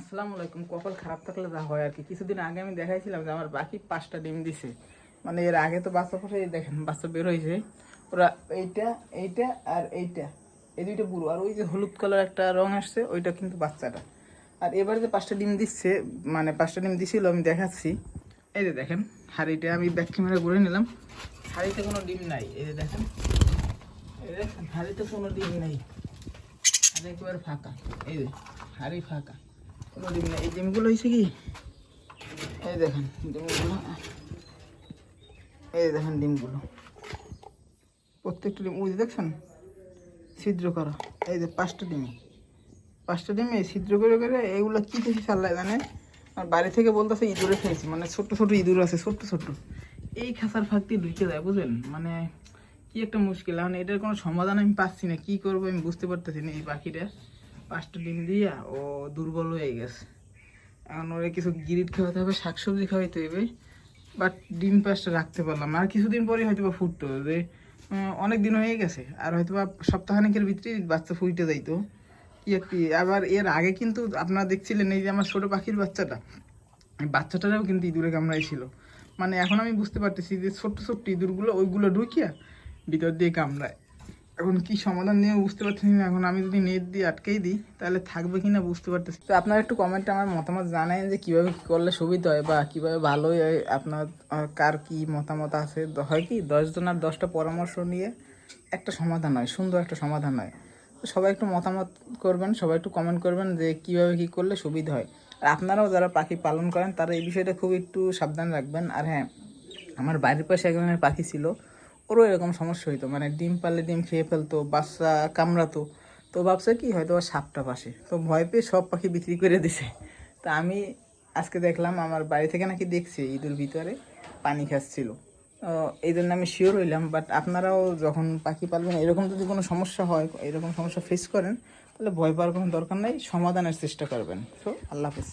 আসসালামু আলাইকুম। কপাল খারাপ থাকলে যা হয় আর কি। কিছুদিন আগে আমি দেখাইছিলাম যে আমার বাকি 5টা ডিম দিছে। মানে এর আগে তো বাচ্চা ফুটে দেখেন বাচ্চা বের হয়েছে। ওরা এইটা এইটা আর এইটা, এই দুইটা বুড়ো, আর ওই যে হলুদ কালার একটা রং আসছে ওইটা কিন্তু বাচ্চাটা। আর এবারে যে 5টা ডিম দিচ্ছে, মানে 5টা ডিম দিছিল আমি দেখাচ্ছি। এই যে দেখেন হাড়িটা আমি ব্যাক ক্যামেরা ঘুরে নিলাম, হাড়িতে কোনো ডিম নাই। এই যে দেখেন, এই দেখেন হাড়িতে কোনো ডিম নাই, আর একেবারে ফাঁকা। এই যে হাড়ি ফাঁকা, কোনো ডিম নেই। এই ডিমগুলো হয়েছে কি, এই দেখেন ডিমগুলো, এই দেখেন ডিমগুলো প্রত্যেকটা ডিম ওই যে দেখছেন ছিদ্র করা। এই যে 5টা ডিমে ছিদ্র করে করে এগুলো কী খেয়েছি চাল্লায় জানে। আর বাড়ি থেকে বলতেছে ইঁদুরে খেয়েছি, মানে ছোট্ট ছোট ইঁদুর আছে, ছোট্ট ছোট্ট এই খাঁচার ফাঁক দিয়ে ঢুকে যায়, বুঝলেন। মানে কি একটা মুশকিল। এখন এটার কোনো সমাধান আমি পাচ্ছি না, কি করবো আমি বুঝতে পারতেছি না। এই পাখিটা 5টা ডিম দিয়া ও দুর্বল হয়ে গেছে। এখন ওরা কিছু গিরিট খাওয়াতে হবে, শাকসবজি খাওয়াইতে হবে, বাট ডিম 5টা রাখতে পারলাম না। আর কিছুদিন পরে হয়তো বা ফুটতো, যে অনেক দিন হয়ে গেছে, আর হয়তো বা সপ্তাহখানেকের ভিতরে বাচ্চা ফুটে যাইতো। কি একটি আবার এর আগে কিন্তু আপনারা দেখছিলেন এই যে আমার ছোটো পাখির বাচ্চাটা, এই বাচ্চাটারাও কিন্তু ইঁদুরে কামড়াইছিল। মানে এখন আমি বুঝতে পারতেছি যে ছোট্ট ছোট্ট ইঁদুরগুলো ওইগুলো ঢুকিয়া ভিতর দিয়ে কামড়ায়। এখন কি সমাধান নিয়ে বুঝতে পারছি না। এখন আমি যদি নেট দিয়ে আটকেই দিই তাহলে থাকবে কি না বুঝতে পারতেছি। তো আপনারা একটু কমেন্টে আমার মতামত জানান যে কীভাবে কী করলে সুবিধা হয় বা কীভাবে ভালোই হয়। আপনার কার কি মতামত আছে, হয় কি 10 জন আর 10টা পরামর্শ নিয়ে একটা সমাধান হয়, সুন্দর একটা সমাধান হয়। তো সবাই একটু মতামত করবেন, সবাই একটু কমেন্ট করবেন যে কীভাবে কী করলে সুবিধা হয়। আর আপনারাও যারা পাখি পালন করেন তারা এই বিষয়টা খুব একটু সাবধান রাখবেন। আর হ্যাঁ, আমার বাড়ির পাশে এক ধরনের পাখি ছিল, ওরও এরকম সমস্যা হইতো, মানে ডিম পারলে ডিম খেয়ে ফেলতো, বাচ্চা কামড়াতো। তো ভাবছে কি হয়তো আর সাপটা পাশে, তো ভয় পেয়ে সব পাখি বিক্রি করে দিছে। তো আমি আজকে দেখলাম আমার বাড়ি থেকে নাকি দেখছি ঈদের ভিতরে পানি খাচ্ছিল। এই জন্য আমি শিওর হইলাম। বাট আপনারাও যখন পাখি পালবেন এরকম যদি কোনো সমস্যা হয়, এরকম সমস্যা ফেস করেন, তাহলে ভয় পাওয়ার কোনো দরকার নেই, সমাধানের চেষ্টা করবেন। তো আল্লাহ হাফেজ।